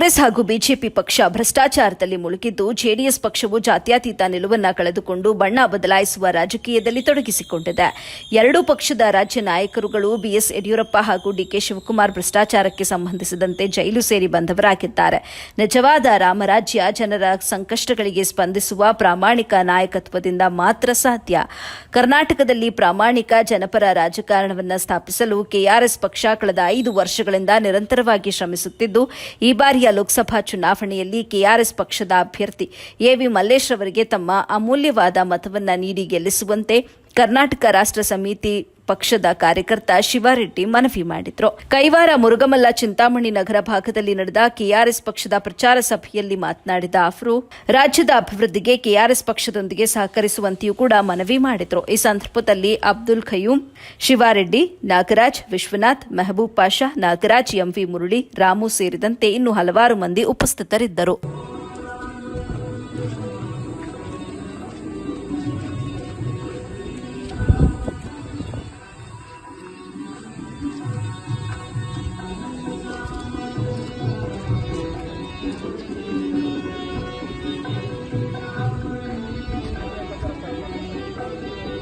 ಕಾಂಗ್ರೆಸ್ ಹಾಗೂ ಬಿಜೆಪಿ ಪಕ್ಷ ಭ್ರಷ್ಟಾಚಾರದಲ್ಲಿ ಮುಳುಗಿದ್ದು ಜೆಡಿಎಸ್ ಪಕ್ಷವು ಜಾತ್ಯತೀತ ನಿಲುವನ್ನು ಕಳೆದುಕೊಂಡು ಬಣ್ಣ ಬದಲಾಯಿಸುವ ರಾಜಕೀಯದಲ್ಲಿ ತೊಡಗಿಸಿಕೊಂಡಿದೆ. ಎರಡೂ ಪಕ್ಷದ ರಾಜ್ಯ ನಾಯಕರುಗಳು ಬಿಎಸ್ ಯಡಿಯೂರಪ್ಪ ಹಾಗೂ ಡಿಕೆ ಶಿವಕುಮಾರ್ ಭ್ರಷ್ಟಾಚಾರಕ್ಕೆ ಸಂಬಂಧಿಸಿದಂತೆ ಜೈಲು ಸೇರಿ ಬಂದವರಾಗಿದ್ದಾರೆ. ನಿಜವಾದ ರಾಮರಾಜ್ಯ ಜನರ ಸಂಕಷ್ಟಗಳಿಗೆ ಸ್ಪಂದಿಸುವ ಪ್ರಾಮಾಣಿಕ ನಾಯಕತ್ವದಿಂದ ಮಾತ್ರ ಸಾಧ್ಯ. ಕರ್ನಾಟಕದಲ್ಲಿ ಪ್ರಾಮಾಣಿಕ ಜನಪರ ರಾಜಕಾರಣವನ್ನು ಸ್ಥಾಪಿಸಲು ಕೆಆರ್ಎಸ್ ಪಕ್ಷ ಕಳೆದ 5 ವರ್ಷಗಳಿಂದ ನಿರಂತರವಾಗಿ ಶ್ರಮಿಸುತ್ತಿದ್ದು, ಈ ಬಾರಿಯ ಲೋಕಸಭಾ ಚುನಾವಣೆಯಲ್ಲಿ ಕೆಆರ್ಎಸ್ ಪಕ್ಷದ ಅಭ್ಯರ್ಥಿ ಎವಿ ಮಲ್ಲೇಶ್ ಅವರಿಗೆ ತಮ್ಮ ಅಮೂಲ್ಯವಾದ ಮತವನ್ನು ನೀಡಿ ಗೆಲ್ಲಿಸುವಂತೆ ಕರ್ನಾಟಕ ರಾಷ್ಟ್ರ ಸಮಿತಿ ಪಕ್ಷದ ಕಾರ್ಯಕರ್ತ ಶಿವಾರೆಡ್ಡಿ ಮನವಿ ಮಾಡಿದರು. ಕೈವಾರ ಮುರುಗಮಲ್ಲ ಚಿಂತಾಮಣಿ ನಗರ ಭಾಗದಲ್ಲಿ ನಡೆದ ಕೆಆರ್ಎಸ್ ಪಕ್ಷದ ಪ್ರಚಾರ ಸಭೆಯಲ್ಲಿ ಮಾತನಾಡಿದ ಅವರು, ರಾಜ್ಯದ ಅಭಿವೃದ್ಧಿಗೆ ಕೆಆರ್ಎಸ್ ಪಕ್ಷದೊಂದಿಗೆ ಸಹಕರಿಸುವಂತೆಯೂ ಕೂಡ ಮನವಿ ಮಾಡಿದರು. ಈ ಸಂದರ್ಭದಲ್ಲಿ ಅಬ್ದುಲ್ ಖಯೂಂ, ಶಿವಾರೆಡ್ಡಿ, ನಾಗರಾಜ್, ವಿಶ್ವನಾಥ್, ಮೆಹಬೂಬ್ ಪಾಷಾ, ನಾಗರಾಜ್, ಎಂವಿ ಮುರಳಿ, ರಾಮು ಸೇರಿದಂತೆ ಇನ್ನೂ ಹಲವಾರು ಮಂದಿ ಉಪಸ್ಥಿತರಿದ್ದರು.